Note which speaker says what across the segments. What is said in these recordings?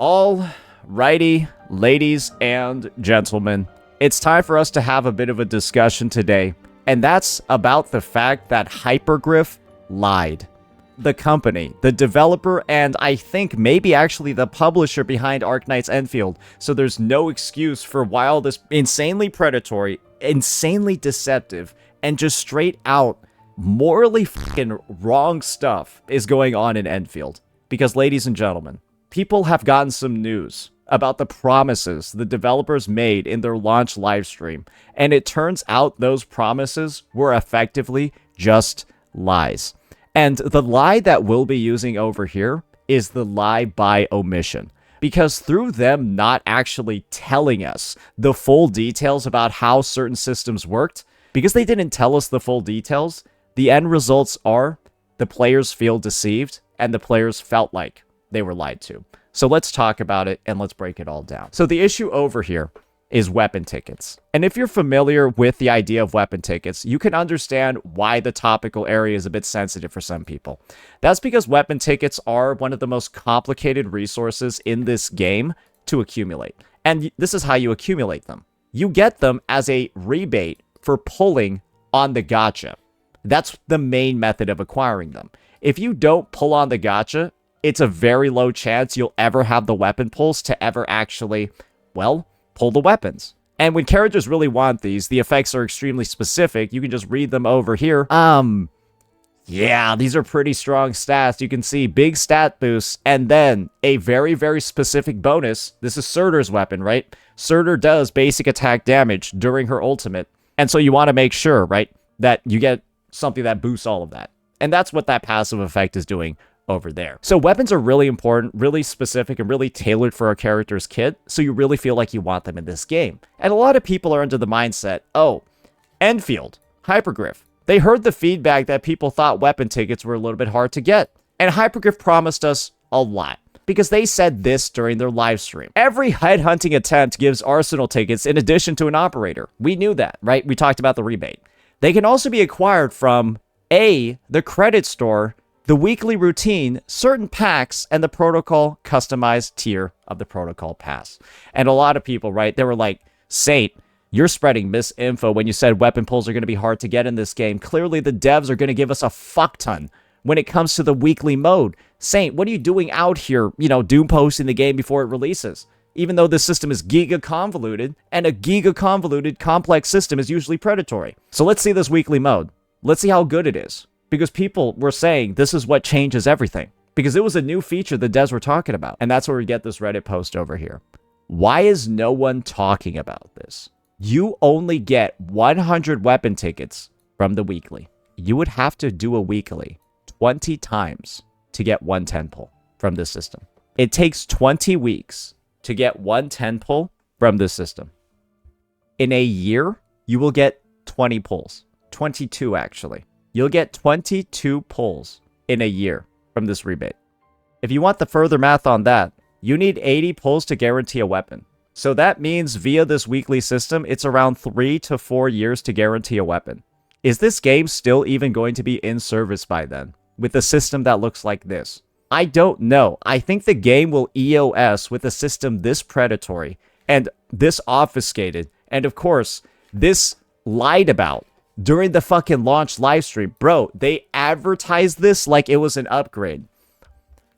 Speaker 1: All righty, ladies and gentlemen, it's time for us to have a bit of a discussion today, and that's about the fact that Hypergriff lied. The company, the developer, and I think maybe actually the publisher behind Arknights Endfield, so there's no excuse for why all this insanely predatory, insanely deceptive, and just straight out morally fucking wrong stuff is going on in Endfield. Because ladies and gentlemen, people have gotten some news about the promises the developers made in their launch livestream, and it turns out those promises were effectively just lies. And the lie that we'll be using over here is the lie by omission. Because through them not actually telling us the full details about how certain systems worked, because they didn't tell us the full details, the end results are the players feel deceived and the players felt like they were lied to. So let's talk about it and let's break it all down. So the issue over here is weapon tickets. And if you're familiar with the idea of weapon tickets, you can understand why the topical area is a bit sensitive for some people. That's because weapon tickets are one of the most complicated resources in this game to accumulate. And this is how you accumulate them. You get them as a rebate for pulling on the gacha. That's the main method of acquiring them. If you don't pull on the gacha, it's a very low chance you'll ever have the weapon pulls to ever actually, well, pull the weapons. And when characters really want these, the effects are extremely specific. You can just read them over here. Yeah, these are pretty strong stats. You can see big stat boosts, and then a very, very specific bonus. This is Surtur's weapon, right? Surtur does basic attack damage during her ultimate. And so you want to make sure, right, that you get something that boosts all of that. And that's what that passive effect is doing over there. So weapons are really important, really specific, and really tailored for our character's kit, so you really feel like you want them in this game. And a lot of people are under the mindset, oh, Endfield, Hypergriff. They heard the feedback that people thought weapon tickets were a little bit hard to get. And Hypergriff promised us a lot, because they said this during their live stream. Every headhunting attempt gives arsenal tickets in addition to an operator. We knew that, right? We talked about the rebate. They can also be acquired from A, the credit store, the weekly routine, certain packs, and the protocol customized tier of the protocol pass. And a lot of people, right, they were like, Saint, you're spreading misinfo when you said weapon pulls are going to be hard to get in this game. Clearly, the devs are going to give us a fuck ton when it comes to the weekly mode. Saint, what are you doing out here, doom posting the game before it releases? Even though this system is giga-convoluted, and a giga-convoluted complex system is usually predatory. So let's see this weekly mode. Let's see how good it is. Because people were saying this is what changes everything. Because it was a new feature the devs were talking about. And that's where we get this Reddit post over here. Why is no one talking about this? You only get 100 weapon tickets from the weekly. You would have to do a weekly 20 times to get one 10 pull from this system. It takes 20 weeks to get one 10 pull from this system. In a year, you will get 20 pulls. 22 actually. You'll get 22 pulls in a year from this rebate. If you want the further math on that, you need 80 pulls to guarantee a weapon. So that means via this weekly system, it's around 3 to 4 years to guarantee a weapon. Is this game still even going to be in service by then, with a system that looks like this? I don't know. I think the game will EOS with a system this predatory, and this obfuscated, and of course, this lied about. During the fucking launch livestream, bro, they advertised this like it was an upgrade.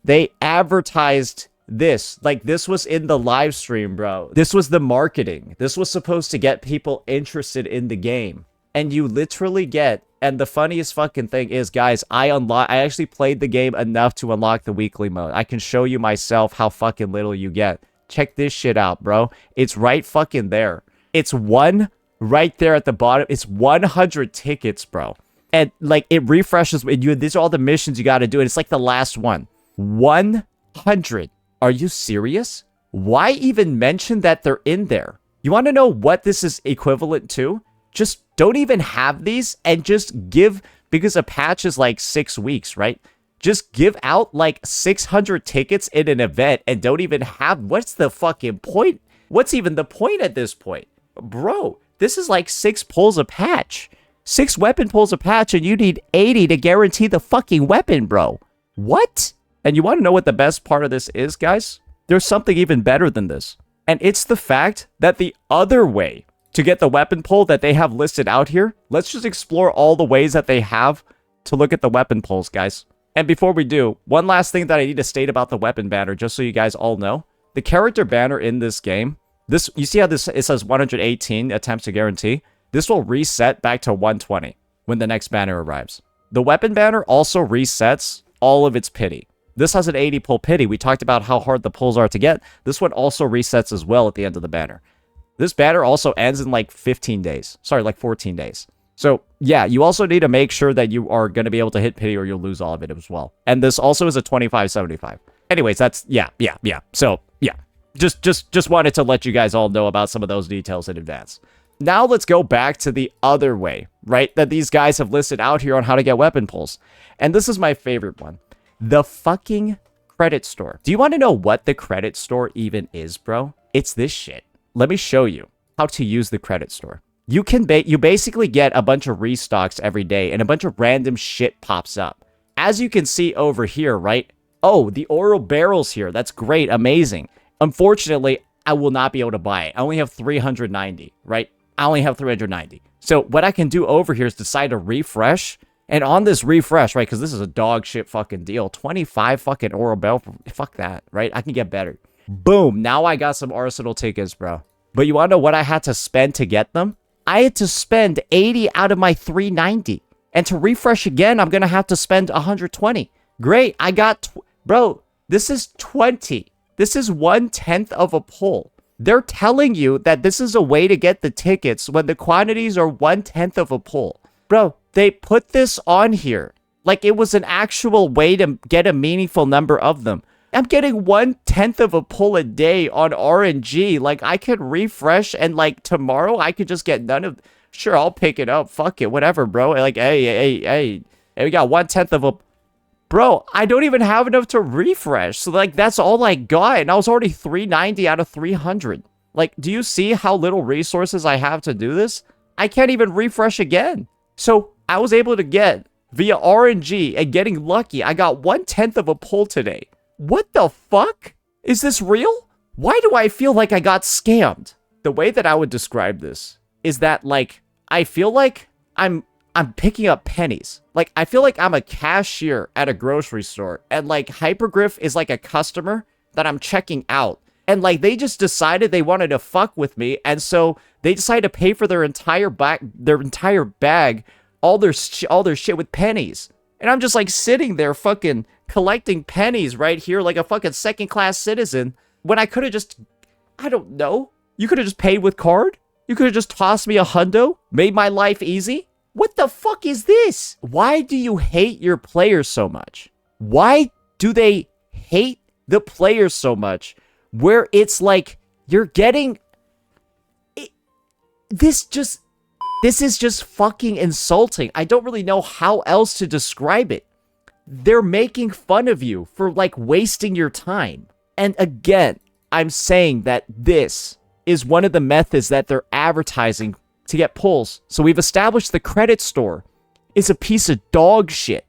Speaker 1: They advertised this like this was in the live stream, bro. This was the marketing. This was supposed to get people interested in the game. And you literally get, and the funniest fucking thing is, guys, I actually played the game enough to unlock the weekly mode. I can show you myself how fucking little you get. Check this shit out, bro. It's right fucking there. It's one right there at the bottom. It's 100 tickets, bro. And like it refreshes. These are all the missions you got to do. And it's like the last one. 100. Are you serious? Why even mention that they're in there? You want to know what this is equivalent to? Just don't even have these and just give, because a patch is like 6 weeks, right? Just give out like 600 tickets in an event and don't even have, what's the fucking point? What's even the point at this point? Bro, this is like 6 pulls a patch. 6 weapon pulls a patch and you need 80 to guarantee the fucking weapon, bro. What? And you want to know what the best part of this is, guys? There's something even better than this. And it's the fact that the other way to get the weapon pull that they have listed out here, let's just explore all the ways that they have to look at the weapon pulls, guys. And before we do, one last thing that I need to state about the weapon banner, just so you guys all know. The character banner in this game, you see how it says 118 attempts to guarantee? This will reset back to 120 when the next banner arrives. The weapon banner also resets all of its pity. This has an 80 pull pity. We talked about how hard the pulls are to get. This one also resets as well at the end of the banner. This banner also ends in like 15 days. Sorry, like 14 days. So yeah, you also need to make sure that you are going to be able to hit pity or you'll lose all of it as well. And this also is a 25-75. Anyways, that's, yeah. So yeah, just wanted to let you guys all know about some of those details in advance. Now let's go back to the other way, right? That these guys have listed out here on how to get weapon pulls. And this is my favorite one. The fucking credit store. Do you want to know what the credit store even is, bro? It's this shit. Let me show you how to use the credit store. You basically get a bunch of restocks every day and a bunch of random shit pops up. As you can see over here, right? Oh, the oral barrels here. That's great. Amazing. Unfortunately, I will not be able to buy it. I only have 390, right? I only have 390. So what I can do over here is decide to refresh. And on this refresh, right, because this is a dog shit fucking deal, 25 fucking oral barrel, fuck that, right? I can get better. Boom, now I got some Arsenal tickets, bro. But you want to know what I had to spend to get them? I had to spend 80 out of my 390. And to refresh again, I'm going to have to spend 120. Great, I got, bro, this is 20. This is 1/10 of a pull. They're telling you that this is a way to get the tickets when the quantities are 1/10 of a pull. Bro, they put this on here like it was an actual way to get a meaningful number of them. I'm getting 1/10 of a pull a day on RNG. Like, I could refresh and, like, tomorrow I could just get none of... Sure, I'll pick it up. Fuck it. Whatever, bro. Like, hey, we got 1/10 of a... Bro, I don't even have enough to refresh. So, like, that's all I got. And I was already 390 out of 300. Like, do you see how little resources I have to do this? I can't even refresh again. So, I was able to get, via RNG and getting lucky, I got 1/10 of a pull today. What the fuck? Is this real? Why do I feel like I got scammed? The way that I would describe this is that, like, I feel like I'm picking up pennies. Like, I feel like I'm a cashier at a grocery store, and, like, Hypergriff is like a customer that I'm checking out. And, like, they just decided they wanted to fuck with me, and so they decided to pay for their entire bag, all their shit with pennies. And I'm just, like, sitting there fucking collecting pennies right here like a fucking second-class citizen when I could have just, I don't know, you could have just paid with card? You could have just tossed me a hundo, made my life easy? What the fuck is this? Why do you hate your players so much? Why do they hate the players so much where it's like you're getting... This is just fucking insulting. I don't really know how else to describe it. They're making fun of you for, like, wasting your time. And again, I'm saying that this is one of the methods that they're advertising to get pulls. So we've established the credit store is a piece of dog shit.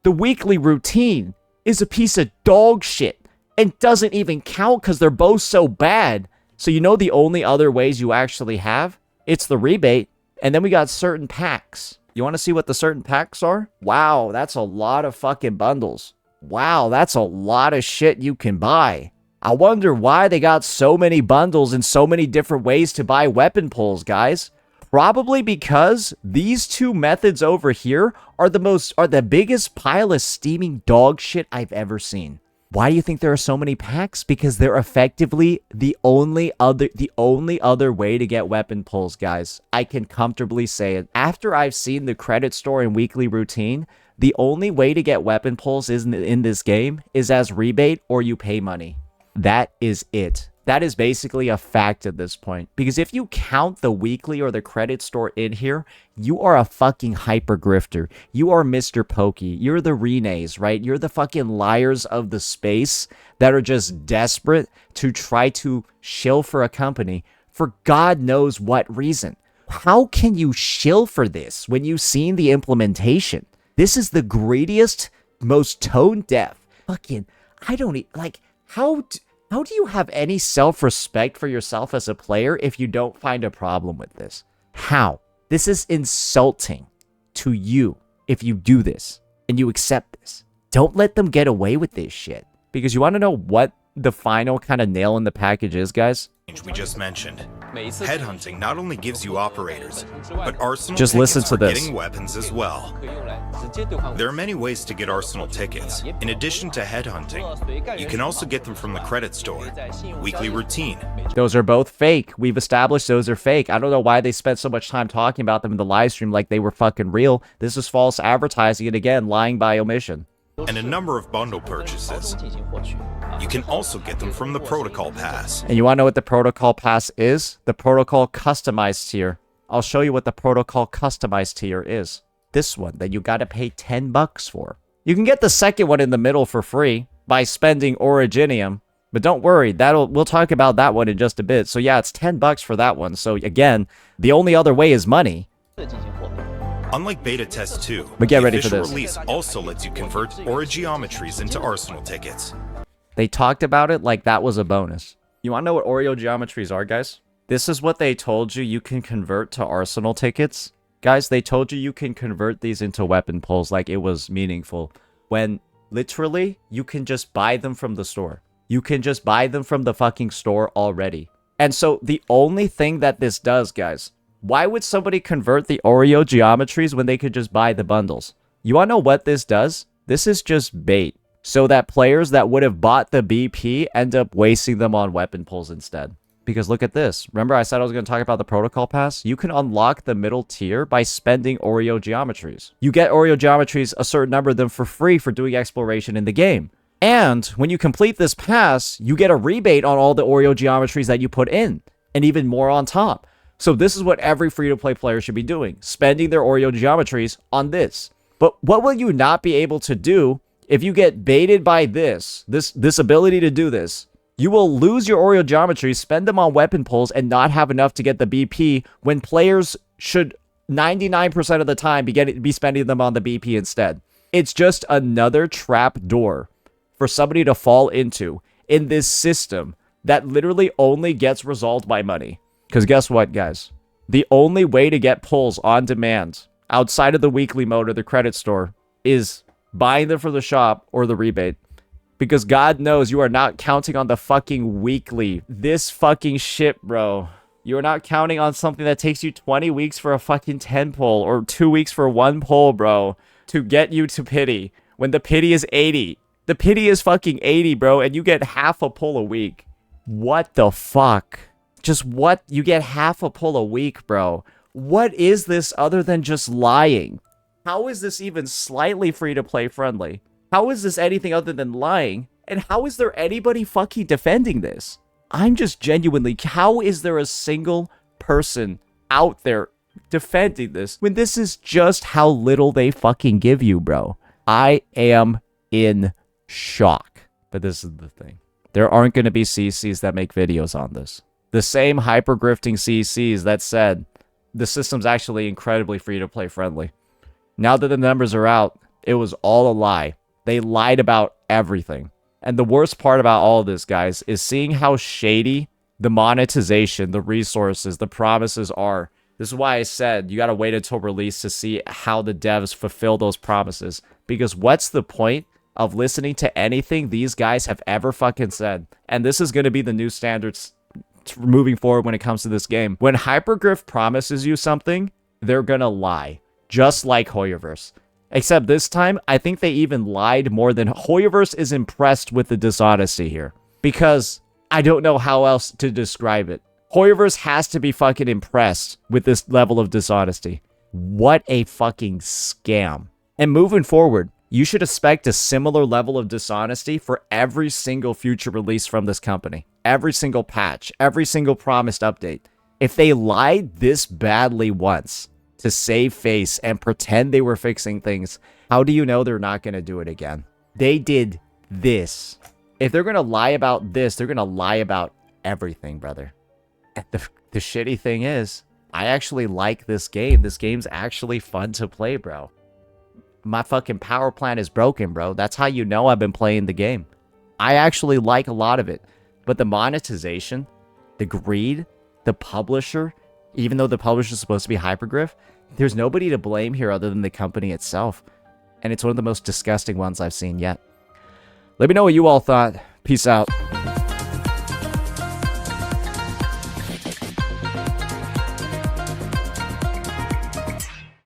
Speaker 1: The weekly routine is a piece of dog shit and doesn't even count because they're both so bad. So you know the only other ways you actually have? It's the rebate. And then we got certain packs. You want to see what the certain packs are? Wow, that's a lot of fucking bundles. Wow, that's a lot of shit you can buy. I wonder why they got so many bundles and so many different ways to buy weapon pulls, guys. Probably because these two methods over here are the biggest pile of steaming dog shit I've ever seen. Why do you think there are so many packs? Because they're effectively the only other way to get weapon pulls, guys. I can comfortably say it. After I've seen the credit store and weekly routine, the only way to get weapon pulls in this game is as rebate or you pay money. That is it. That is basically a fact at this point. Because if you count the weekly or the credit store in here, you are a fucking hyper grifter. You are Mr. Pokey. You're the Renes, right? You're the fucking liars of the space that are just desperate to try to shill for a company for God knows what reason. How can you shill for this when you've seen the implementation? This is the greediest, most tone deaf. Fucking, I don't like, how... How do you have any self-respect for yourself as a player if you don't find a problem with this? How? This is insulting to you if you do this and you accept this. Don't let them get away with this shit. Because you want to know what the final kind of nail in the package is, guys?
Speaker 2: We just mentioned. Headhunting not only gives you operators, but Arsenal
Speaker 1: just listen
Speaker 2: tickets
Speaker 1: to
Speaker 2: for
Speaker 1: this.
Speaker 2: getting weapons as well. There are many ways to get Arsenal tickets. In addition to headhunting, you can also get them from the credit store. Weekly routine.
Speaker 1: Those are both fake. We've established those are fake. I don't know why they spent so much time talking about them in the live stream like they were fucking real. This is false advertising and again, lying by omission.
Speaker 2: And a number of bundle purchases. You can also get them from the Protocol Pass.
Speaker 1: And you want to know what the Protocol Pass is? The Protocol Customized tier. I'll show you what the Protocol Customized tier is. This one that you gotta pay $10 for. You can get the second one in the middle for free by spending Originium. But don't worry, we'll talk about that one in just a bit. So yeah, it's $10 for that one. So again, the only other way is money.
Speaker 2: Unlike Beta Test 2,
Speaker 1: but get
Speaker 2: the
Speaker 1: ready for
Speaker 2: official
Speaker 1: this.
Speaker 2: release also lets you convert Origeometries into Arsenal tickets.
Speaker 1: They talked about it like that was a bonus. You want to know what Oreo geometries are, guys? This is what they told you can convert to Arsenal tickets. Guys, they told you can convert these into weapon pulls like it was meaningful. When literally, you can just buy them from the store. You can just buy them from the fucking store already. And so the only thing that this does, guys, why would somebody convert the Oreo geometries when they could just buy the bundles? You want to know what this does? This is just bait. So that players that would have bought the BP end up wasting them on weapon pulls instead. Because look at this. Remember I said I was going to talk about the Protocol Pass? You can unlock the middle tier by spending Oreo geometries. You get Oreo geometries, a certain number of them for free for doing exploration in the game. And when you complete this pass, you get a rebate on all the Oreo geometries that you put in. And even more on top. So this is what every free-to-play player should be doing. Spending their Oreo geometries on this. But what will you not be able to do if you get baited by this ability to do this? You will lose your Oreo geometries, spend them on weapon pulls, and not have enough to get the BP when players should 99% of the time be spending them on the BP instead. It's just another trap door for somebody to fall into in this system that literally only gets resolved by money. Because guess what, guys? The only way to get pulls on demand outside of the weekly mode or the credit store is buying them from the shop or the rebate. Because God knows you are not counting on the fucking weekly. This fucking shit, bro. You are not counting on something that takes you 20 weeks for a fucking 10 pull or 2 weeks for 1 pull, bro, to get you to pity when the pity is 80. The pity is fucking 80, bro, and you get half a pull a week. What the fuck? Just what? You get half a pull a week, bro. What is this other than just lying? How is this even slightly free-to-play friendly? How is this anything other than lying? And how is there anybody fucking defending this? I'm just genuinely... How is there a single person out there defending this when this is just how little they fucking give you, bro? I am in shock. But this is the thing. There aren't going to be CCs that make videos on this. The same hyper-grifting CCs that said the system's actually incredibly free-to-play friendly. Now that the numbers are out, it was all a lie. They lied about everything. And the worst part about all of this, guys, is seeing how shady the monetization, the resources, the promises are. This is why I said you got to wait until release to see how the devs fulfill those promises. Because what's the point of listening to anything these guys have ever fucking said? And this is going to be the new standards moving forward when it comes to this game. When Hypergriff promises you something, they're gonna lie. Just like Hoyoverse. Except this time, I think they even lied more than... Hoyoverse is impressed with the dishonesty here. Because I don't know how else to describe it. Hoyoverse has to be fucking impressed with this level of dishonesty. What a fucking scam. And moving forward, you should expect a similar level of dishonesty for every single future release from this company. Every single patch, every single promised update. If they lied this badly once to save face and pretend they were fixing things, how do you know they're not going to do it again? They did this. If they're going to lie about this, they're going to lie about everything, brother. And the shitty thing is, I actually like this game. This game's actually fun to play, bro. My fucking power plant is broken, bro. That's how you know I've been playing the game. I actually like a lot of it. But the monetization, the greed, the publisher, even though the publisher is supposed to be Hypergriff, there's nobody to blame here other than the company itself. And it's one of the most disgusting ones I've seen yet. Let me know what you all thought. Peace out.